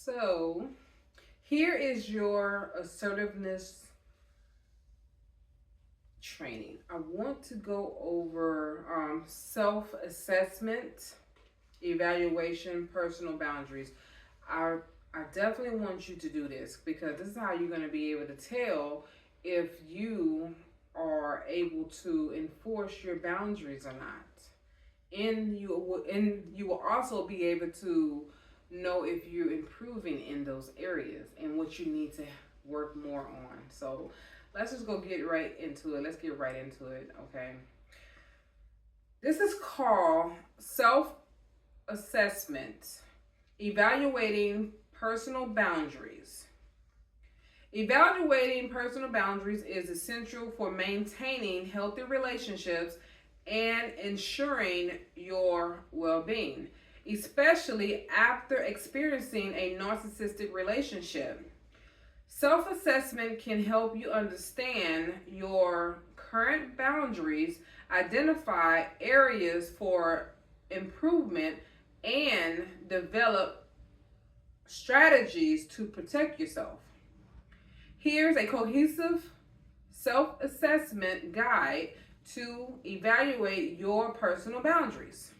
So, here is your assertiveness training. I want to go over self assessment, evaluation, personal boundaries. I, I definitely want you to do this because this is how you're going to be able to tell if you are able to enforce your boundaries or not. And you will also be able to know if you're improving in those areas and what you need to work more on. So let's just go get right into it. Let's get right into it, okay? This is called self assessment, evaluating personal boundaries. Evaluating personal boundaries is essential for maintaining healthy relationships and ensuring your well being, especially after experiencing a narcissistic relationship. Self assessment can help you understand your current boundaries, identify areas for improvement, and develop strategies to protect yourself. Here's a cohesive self assessment guide to evaluate your personal boundaries.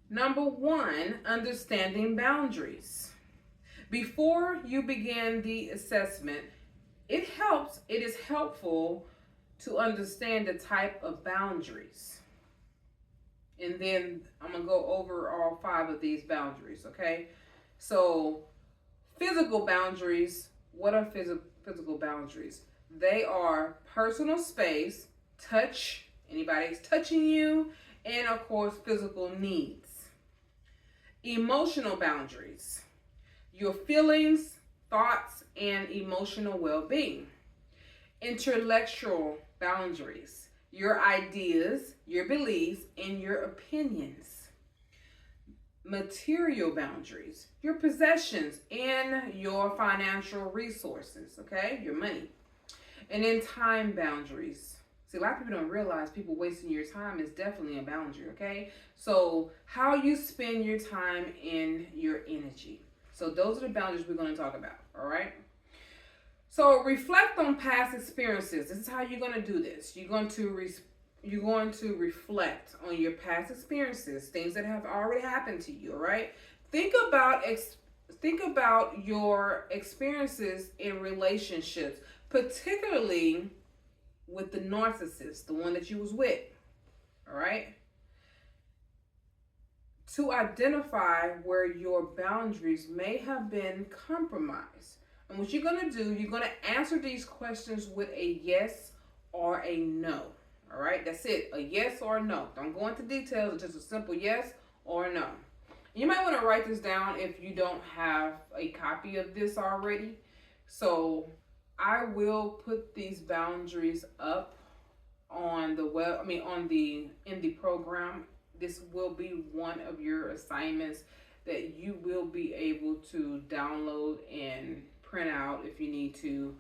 Number one, understanding boundaries. Before you begin the assessment, it is helpful to understand the type of boundaries. And then I'm going to go over all five of these boundaries, okay? So, physical boundaries. What are physical boundaries? They are personal space, touch, anybody's touching you, and of course, physical needs. Emotional boundaries, your feelings, thoughts, and emotional well being. Intellectual boundaries, your ideas, your beliefs, and your opinions. Material boundaries, your possessions and your financial resources, okay? Your money. And then time boundaries. See, a lot of people don't realize people wasting your time is definitely a boundary, okay? So, how you spend your time and your energy. So, those are the boundaries we're going to talk about, all right? So, reflect on past experiences. This is how you're going to do this. You're going to reflect on your past experiences, things that have already happened to you, all right? Think about your experiences in relationships, particularly with the narcissist, the one that you was with, all right? To identify where your boundaries may have been compromised. And what you're going to do, you're going to answer these questions with a yes or a no. All right, that's it. A yes or a no. Don't go into details. It's just a simple yes or no. You might want to write this down if you don't have a copy of this already. So I will put these boundaries up on the web. In the program. This will be one of your assignments that you will be able to download and print out if you need to,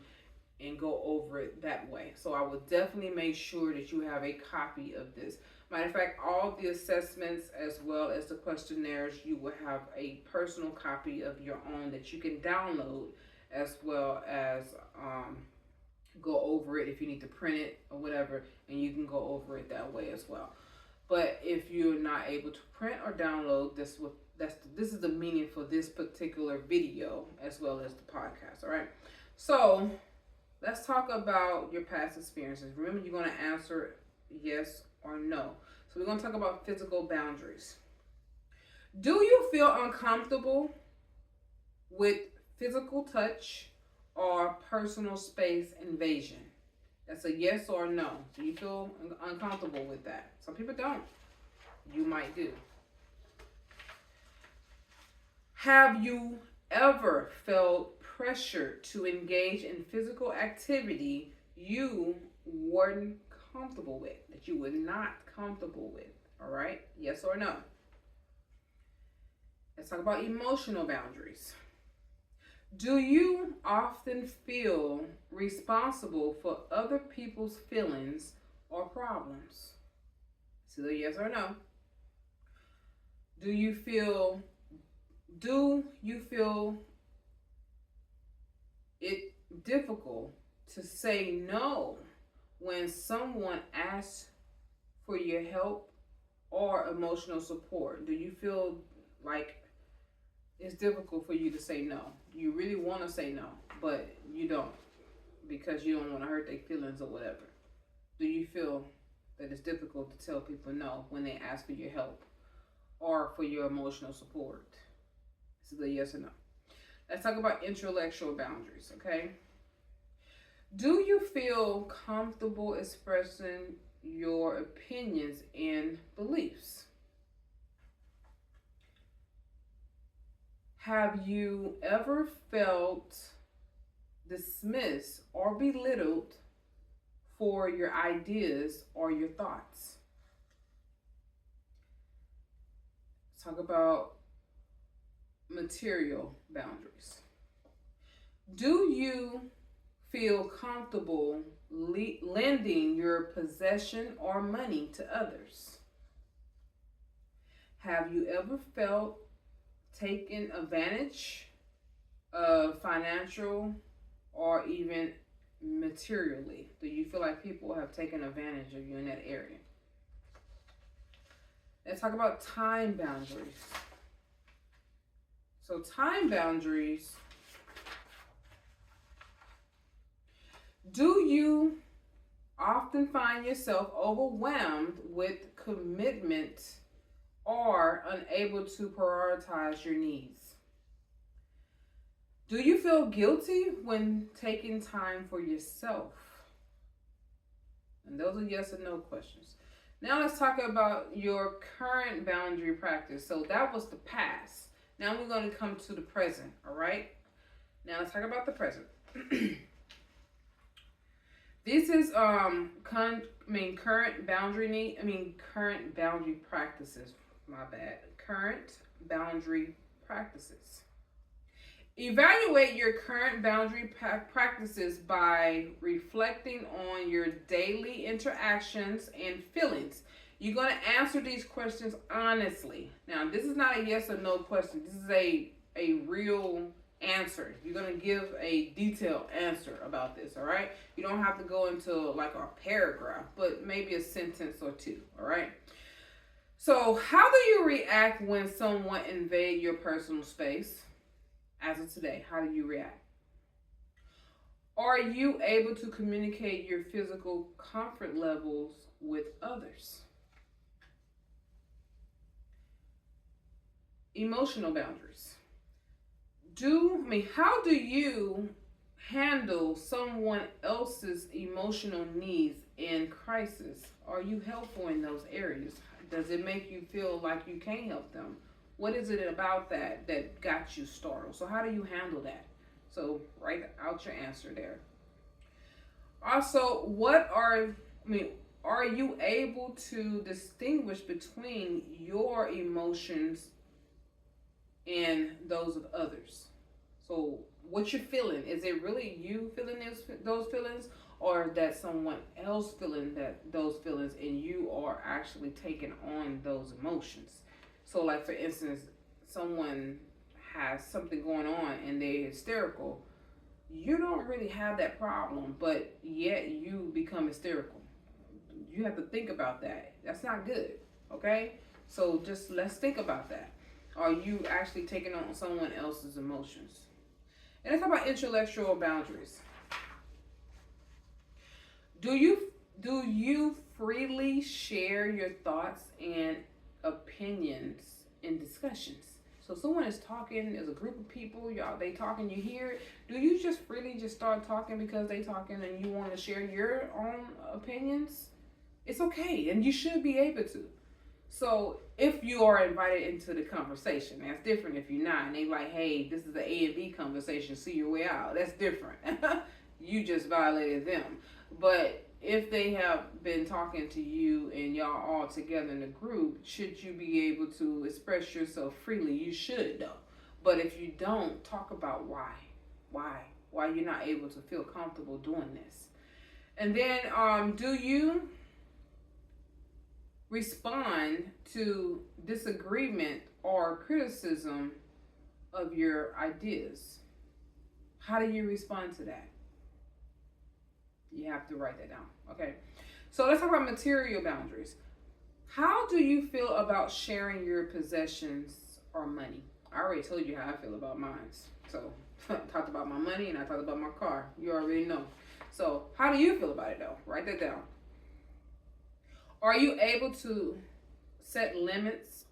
and go over it that way. So I will definitely make sure that you have a copy of this. Matter of fact, all the assessments as well as the questionnaires, you will have a personal copy of your own that you can download, as well as go over it if you need to print it or whatever, and you can go over it that way as well. But if you're not able to print or download this, this is the meaning for this particular video as well as the podcast. All right. So let's talk about your past experiences. Remember, you're going to answer yes or no. So we're going to talk about physical boundaries. Do you feel uncomfortable with physical touch or personal space invasion? That's a yes or no. Do you feel uncomfortable with that? Some people don't. You might do. Have you ever felt pressure to engage in physical activity you weren't comfortable with, that you were not comfortable with? All right? Yes or no? Let's talk about emotional boundaries. Do you often feel responsible for other people's feelings or problems? So yes or no? Do Do you feel it difficult to say no when someone asks for your help or emotional support? Do you feel like it's difficult for you to say no? You really want to say no, but you don't because you don't want to hurt their feelings or whatever. Do you feel that it's difficult to tell people no when they ask for your help or for your emotional support? This is a yes or no. Let's talk about intellectual boundaries, okay? Do you feel comfortable expressing your opinions and beliefs? Have you ever felt dismissed or belittled for your ideas or your thoughts? Let's talk about material boundaries. Do you feel comfortable lending your possession or money to others? Have you ever felt taken advantage of financial or even materially? Do you feel like people have taken advantage of you in that area? Let's talk about time boundaries. So time boundaries, do you often find yourself overwhelmed with commitment or unable to prioritize your needs? Do you feel guilty when taking time for yourself? And those are yes or no questions. Now let's talk about your current boundary practice. So that was the past. Now we're going to come to the present, all right? Now let's talk about the present. This is current boundary practices. My bad. Current boundary practices. Evaluate your current boundary practices by reflecting on your daily interactions and feelings. You're going to answer these questions honestly. Now, this is not a yes or no question. This is a real answer. You're going to give a detailed answer about this, all right? You don't have to go into like a paragraph, but maybe a sentence or two, all right? So, how do you react when someone invades your personal space? As of today, how do you react? Are you able to communicate your physical comfort levels with others? Emotional boundaries. How do you handle someone else's emotional needs in crisis? Are you helpful in those areas? Does it make you feel like you can't help them? What is it about that got you startled? So how do you handle that? So write out your answer there. Also, are you able to distinguish between your emotions and those of others? So what you're feeling, is it really you feeling those feelings, or that someone else feeling those feelings and you are actually taking on those emotions? So like for instance, someone has something going on and they're hysterical. You don't really have that problem, but yet you become hysterical. You have to think about that. That's not good, okay? So just let's think about that. Are you actually taking on someone else's emotions? And let's talk about intellectual boundaries. Do you freely share your thoughts and opinions in discussions? So someone is talking, there's a group of people, y'all, they talking, you hear it. Do you just freely just start talking because they talking and you want to share your own opinions? It's okay, and you should be able to. So if you are invited into the conversation, that's different if you're not. And they like, hey, this is the A and B conversation, see your way out. That's different. You just violated them. But if they have been talking to you and y'all all together in a group, should you be able to express yourself freely? You should, though. But if you don't, talk about why you're not able to feel comfortable doing this. And then do you respond to disagreement or criticism of your ideas. How do you respond to that? You have to write that down. Okay. So let's talk about material boundaries. How do you feel about sharing your possessions or money? I already told you how I feel about mine. So I talked about my money and I talked about my car. You already know. So how do you feel about it though? Write that down. Are you able to set limits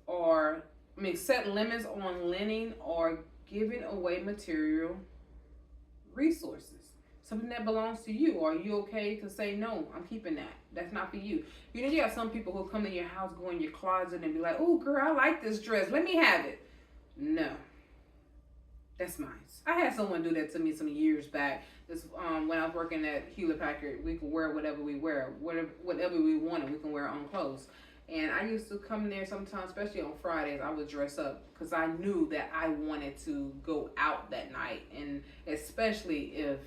set limits on lending or giving away material resources? Something that belongs to you. Are you okay to say no? I'm keeping that. That's not for you. You know, you have some people who come in your house, go in your closet, and be like, "Oh, girl, I like this dress. Let me have it." No, that's mine. I had someone do that to me some years back. This when I was working at Hewlett Packard, we could wear whatever we wear, whatever we wanted. We can wear our own clothes. And I used to come in there sometimes, especially on Fridays. I would dress up because I knew that I wanted to go out that night, and especially if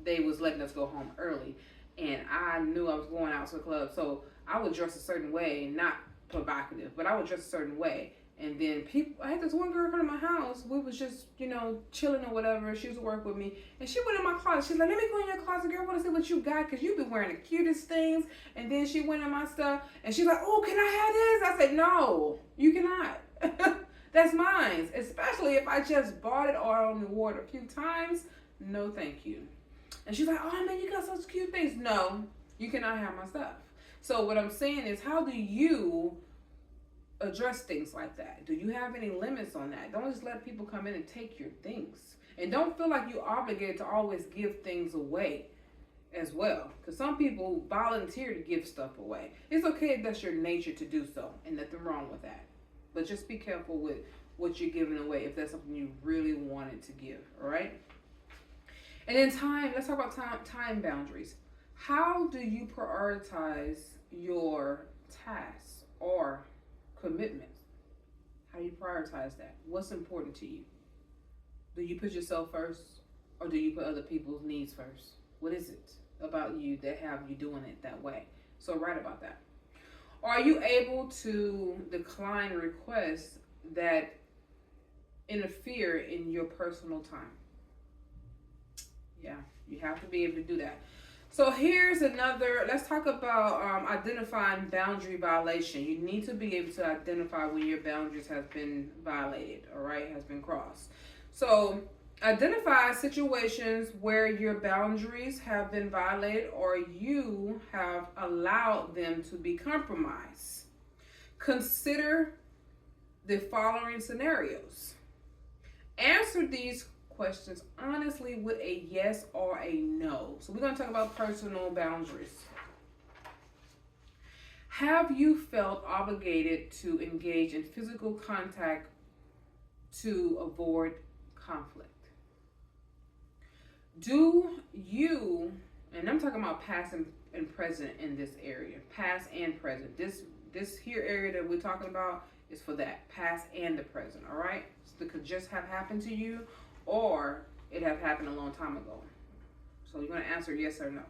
they was letting us go home early, and I knew I was going out to the club, so I would dress a certain way, not provocative, but I would dress a certain way. And then people, I had this one girl come to my house. We was just, chilling or whatever. She used to work with me, and she went in my closet. She's like, "Let me go in your closet, girl. I want to see what you got, cause you been wearing the cutest things." And then she went in my stuff, and she's like, "Oh, can I have this?" I said, "No, you cannot. That's mine. Especially if I just bought it or only wore it a few times. No, thank you." And she's like, "Oh man, you got such cute things." No, you cannot have my stuff. So what I'm saying is, how do you address things like that? Do you have any limits on that? Don't just let people come in and take your things. And don't feel like you're obligated to always give things away as well. Because some people volunteer to give stuff away. It's okay if that's your nature to do so, and nothing wrong with that. But just be careful with what you're giving away if that's something you really wanted to give, all right? And then time, let's talk about time boundaries. How do you prioritize your tasks or commitments? How do you prioritize that? What's important to you? Do you put yourself first, or do you put other people's needs first? What is it about you that have you doing it that way? So write about that. Are you able to decline requests that interfere in your personal time? Yeah, you have to be able to do that. So here's another, let's talk about identifying boundary violation. You need to be able to identify when your boundaries have been violated, all right, has been crossed. So identify situations where your boundaries have been violated or you have allowed them to be compromised. Consider the following scenarios. Answer these questions honestly with a yes or a no. So we're going to talk about personal boundaries. Have you felt obligated to engage in physical contact to avoid conflict? Do you, and I'm talking about past and present in this area, past and present. This here area that we're talking about is for that, past and the present, all right? So it could just have happened to you, or it have happened a long time ago. So you're going to answer yes or no.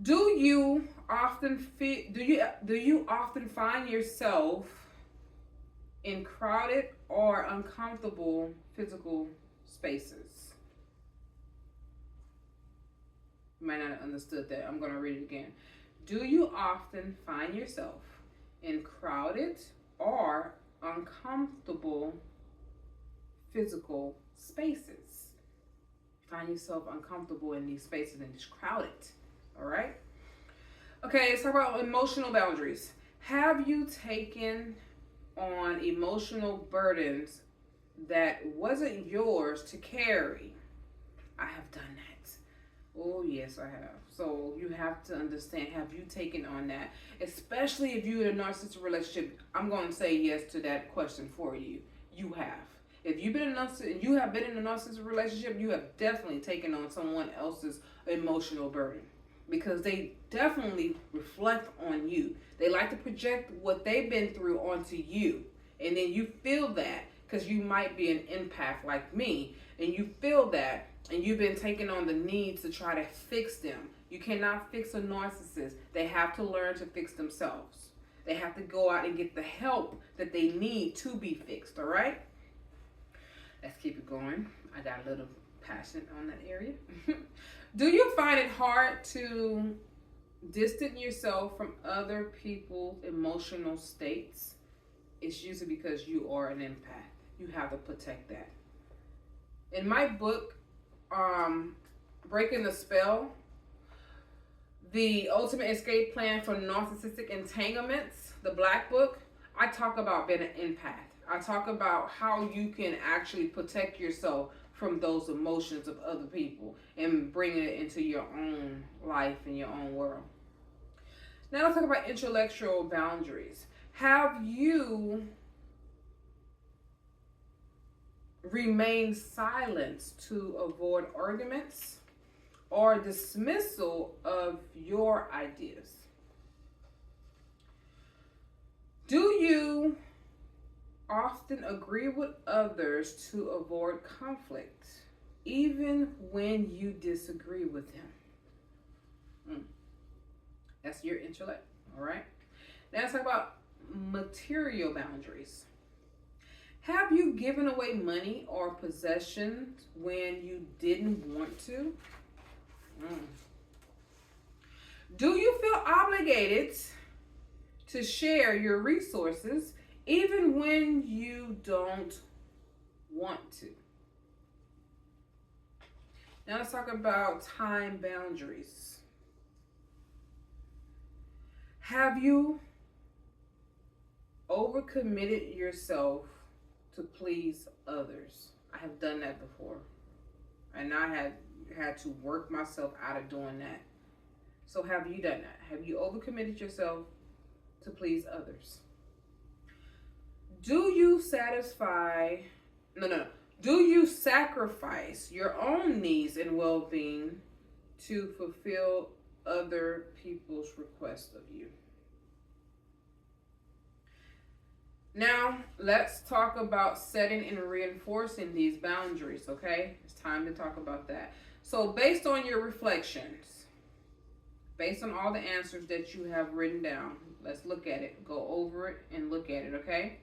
Do you often find yourself in crowded or uncomfortable physical spaces? You might not have understood that. I'm going to read it again. Do you often find yourself in crowded or uncomfortable physical spaces? Find yourself uncomfortable in these spaces and it's crowded. All right. Okay, let's talk about emotional boundaries. Have you taken on emotional burdens that wasn't yours to carry? I have done that. Oh yes, I have. So you have to understand, have you taken on that? Especially if you're in a narcissistic relationship, I'm going to say yes to that question for you. You have. If you have been in a narcissistic relationship, you have definitely taken on someone else's emotional burden, because they definitely reflect on you. They like to project what they've been through onto you, and then you feel that because you might be an empath like me, and you feel that, and you've been taking on the needs to try to fix them. You cannot fix a narcissist. They have to learn to fix themselves. They have to go out and get the help that they need to be fixed, all right? Let's keep it going. I got a little passionate on that area. Do you find it hard to distance yourself from other people's emotional states? It's usually because you are an empath. You have to protect that. In my book, Breaking the Spell, The Ultimate Escape Plan for Narcissistic Entanglements, the Black Book, I talk about being an empath. I talk about how you can actually protect yourself from those emotions of other people and bring it into your own life and your own world. Now let's talk about intellectual boundaries. Have you remained silent to avoid arguments or dismissal of your ideas? Do you often agree with others to avoid conflict, even when you disagree with them? That's your intellect, all right? Now let's talk about material boundaries. Have you given away money or possessions when you didn't want to? Do you feel obligated to share your resources even when you don't want to? Now let's talk about time boundaries. Have you overcommitted yourself to please others? I have done that before, and I had to work myself out of doing that. So have you done that? Have you overcommitted yourself to please others? Do you sacrifice your own needs and well-being to fulfill other people's requests of you? Now, let's talk about setting and reinforcing these boundaries, okay? It's time to talk about that. So, based on your reflections, based on all the answers that you have written down, let's look at it. Go over it and look at it, okay?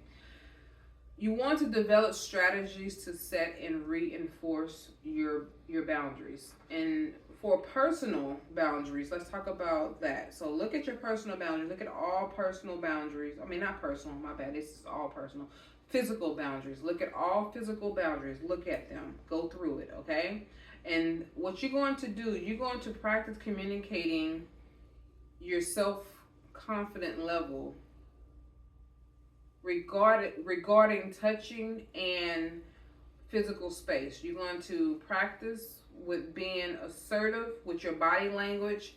You want to develop strategies to set and reinforce your boundaries. And for personal boundaries, let's talk about that. So look at your personal boundaries. Look at all personal boundaries. I mean, not personal, my bad. This is all personal. Physical boundaries. Look at all physical boundaries. Look at them. Go through it, okay? And what you're going to do, you're going to practice communicating your self-confident level regarding touching and physical space. You're going to practice with being assertive with your body language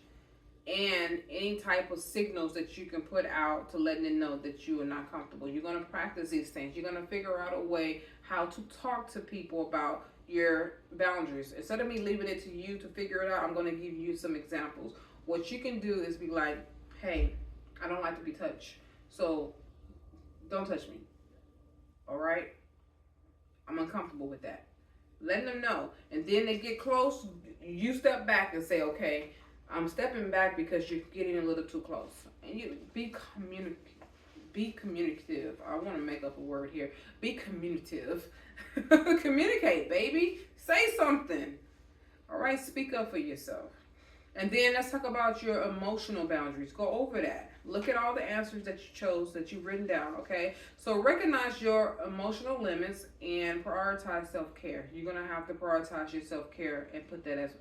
and any type of signals that you can put out to letting them know that you are not comfortable. You're going to practice these things. You're going to figure out a way how to talk to people about your boundaries. Instead of me leaving it to you to figure it out, I'm going to give you some examples. What you can do is be like, hey, I don't like to be touched, so don't touch me. All right? I'm uncomfortable with that. Letting them know. And then they get close, you step back and say, okay, I'm stepping back because you're getting a little too close. And you be communicative. I want to make up a word here. Be communicative. Communicate, baby. Say something. All right? Speak up for yourself. And then let's talk about your emotional boundaries. Go over that. Look at all the answers that you chose, that you've written down, okay? So recognize your emotional limits and prioritize self-care. You're going to have to prioritize your self-care and put that as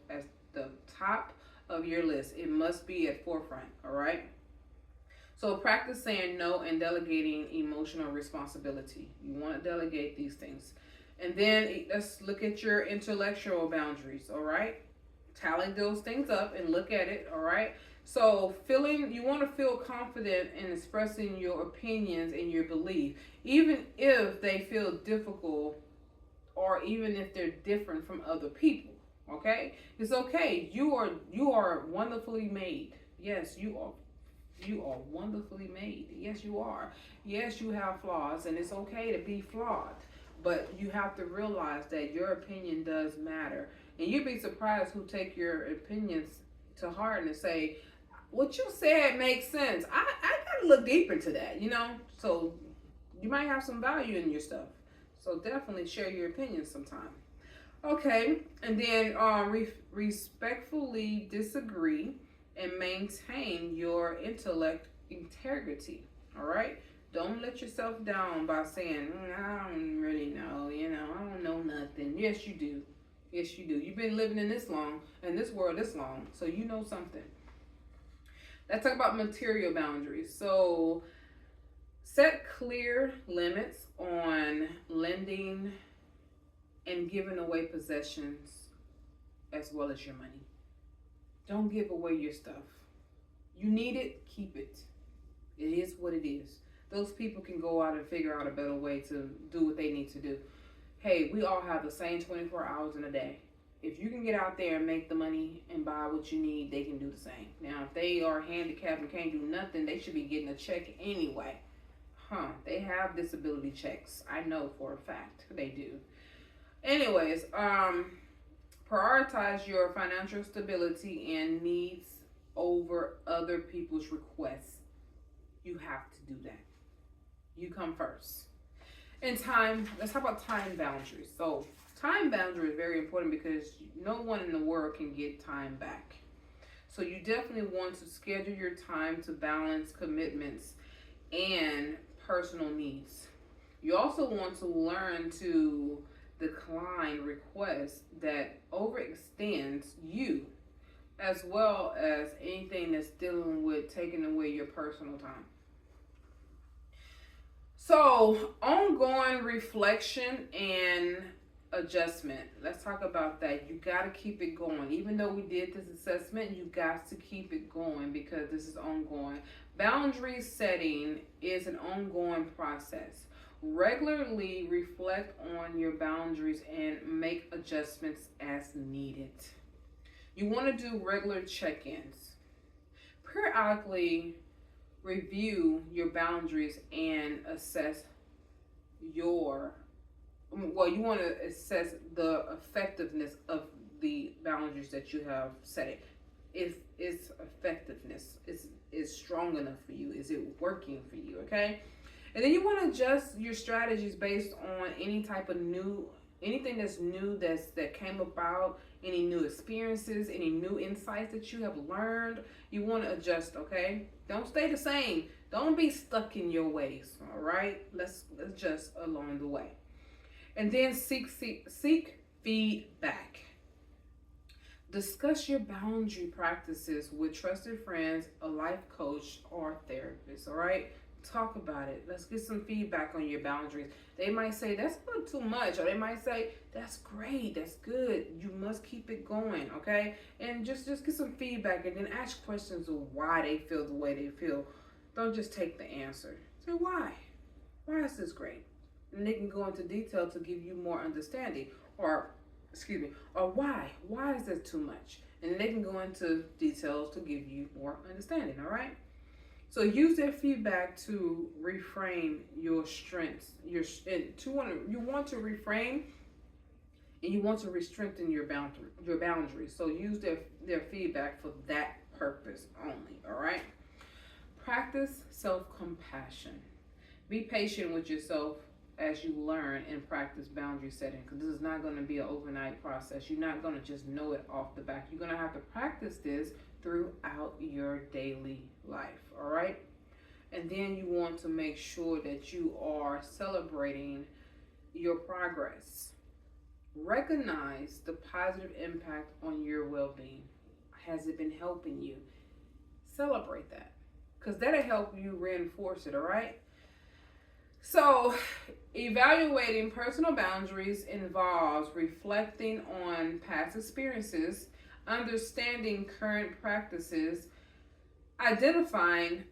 the top of your list. It must be at forefront, all right? So practice saying no and delegating emotional responsibility. You want to delegate these things. And then let's look at your intellectual boundaries, all right? Tally those things up and look at it, all right? So you want to feel confident in expressing your opinions and your belief, even if they feel difficult or even if they're different from other people, okay? It's okay. You are wonderfully made. Yes, you are. You are wonderfully made. Yes, you are. Yes, you have flaws, and it's okay to be flawed. But you have to realize that your opinion does matter. And you'd be surprised who take your opinions to heart and say, what you said makes sense. I got to look deep into that, you know? So you might have some value in your stuff. So definitely share your opinions sometime. Okay, and then respectfully disagree and maintain your intellect integrity. All right, don't let yourself down by saying, I don't really know, I don't know nothing. Yes, you do. Yes, you do. You've been living in this long, in this world this long, so you know something. Let's talk about material boundaries. So, set clear limits on lending and giving away possessions as well as your money. Don't give away your stuff. You need it, keep it. It is what it is. Those people can go out and figure out a better way to do what they need to do. Hey, we all have the same 24 hours in a day. If you can get out there and make the money and buy what you need, they can do the same. Now, if they are handicapped and can't do nothing, they should be getting a check anyway. They have disability checks. I know for a fact they do. Anyways, prioritize your financial stability and needs over other people's requests. You have to do that. You come first. And time, let's talk about time boundaries. So, time boundary is very important because no one in the world can get time back. So, you definitely want to schedule your time to balance commitments and personal needs. You also want to learn to decline requests that overextends you, as well as anything that's dealing with taking away your personal time. So, ongoing reflection and adjustment. Let's talk about that. You got to keep it going. Even though we did this assessment, you got to keep it going because this is ongoing. Boundary setting is an ongoing process. Regularly reflect on your boundaries and make adjustments as needed. You want to do regular check-ins. Periodically review your boundaries and assess you want to assess the effectiveness of the boundaries that you have set. If its effectiveness is strong enough for you, is it working for you? Okay. And then you want to adjust your strategies based on anything that's new that came about, any new experiences, any new insights that you have learned. You want to adjust, okay? Don't stay the same. Don't be stuck in your ways, all right? Let's adjust along the way. And then seek feedback. Discuss your boundary practices with trusted friends, a life coach, or therapist, all right? Talk about it. Let's get some feedback on your boundaries. They might say that's a little too much, or they might say that's great, that's good. You must keep it going, okay? And just get some feedback, and then ask questions of why they feel the way they feel. Don't just take the answer. Say why. Why is this great? And they can go into detail to give you more understanding, or why? Why is this too much? And they can go into details to give you more understanding. All right. So use their feedback to reframe your strengths. You want to reframe, and you want to strengthen your boundaries. So use their feedback for that purpose only. All right. Practice self-compassion. Be patient with yourself as you learn and practice boundary setting, because this is not going to be an overnight process. You're not going to just know it off the back. You're going to have to practice this throughout your daily life, all right? And then you want to make sure that you are celebrating your progress. Recognize the positive impact on your well-being. Has it been helping you? Celebrate that, because that'll help you reinforce it, all right? So, evaluating personal boundaries involves reflecting on past experiences, understanding current practices, identifying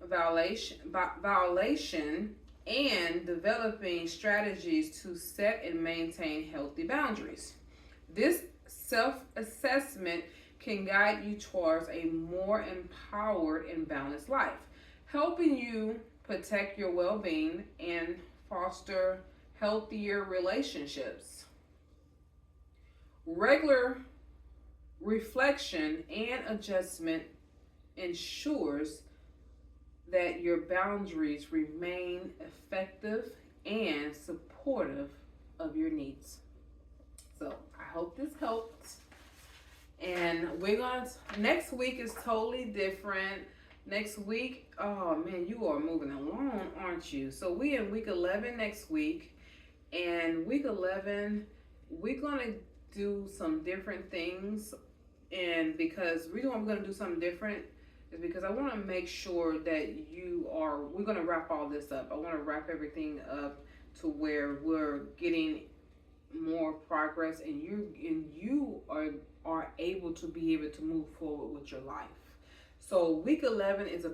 violation, and developing strategies to set and maintain healthy boundaries. This self-assessment can guide you towards a more empowered and balanced life, helping you protect your well-being and foster healthier relationships. Regular reflection and adjustment ensures that your boundaries remain effective and supportive of your needs. So I hope this helped. And next week is totally different. Next week, oh man, you are moving along, aren't you? So we in week 11 next week. And week 11, we're going to do some different things. And because the reason why we're going to do something different is because I want to make sure that we're going to wrap all this up. I want to wrap everything up to where we're getting more progress, and you are able to be able to move forward with your life. So week 11 is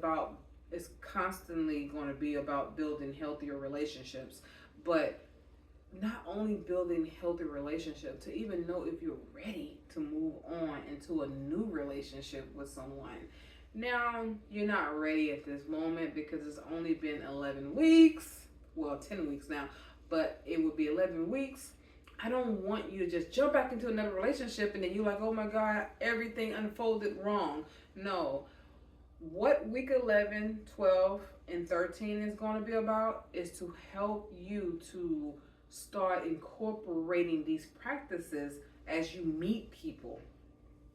constantly going to be about building healthier relationships, but not only building healthy relationships, to even know if you're ready to move on into a new relationship with someone. Now, you're not ready at this moment because it's only been 11 weeks. Well, 10 weeks now, but it would be 11 weeks. I don't want you to just jump back into another relationship and then you're like, oh my God, everything unfolded wrong. No. What week 11, 12, and 13 is going to be about is to help you to start incorporating these practices as you meet people.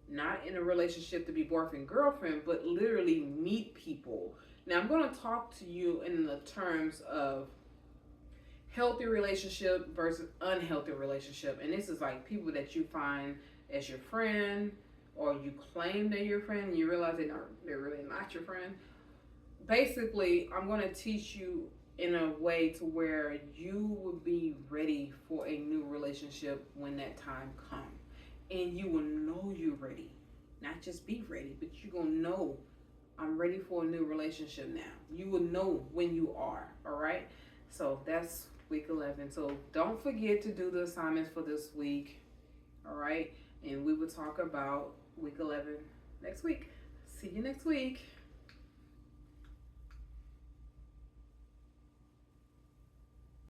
Not in a relationship to be boyfriend, girlfriend, but literally meet people. Now, I'm going to talk to you in the terms of healthy relationship versus unhealthy relationship. And this is like people that you find as your friend, or you claim they're your friend and you realize they're really not your friend. Basically, I'm going to teach you in a way to where you will be ready for a new relationship when that time comes. And you will know you're ready. Not just be ready, but you're going to know, I'm ready for a new relationship now. You will know when you are, all right? So that's week 11. So don't forget to do the assignments for this week, all right? And we will talk about week 11 next week. See you next week.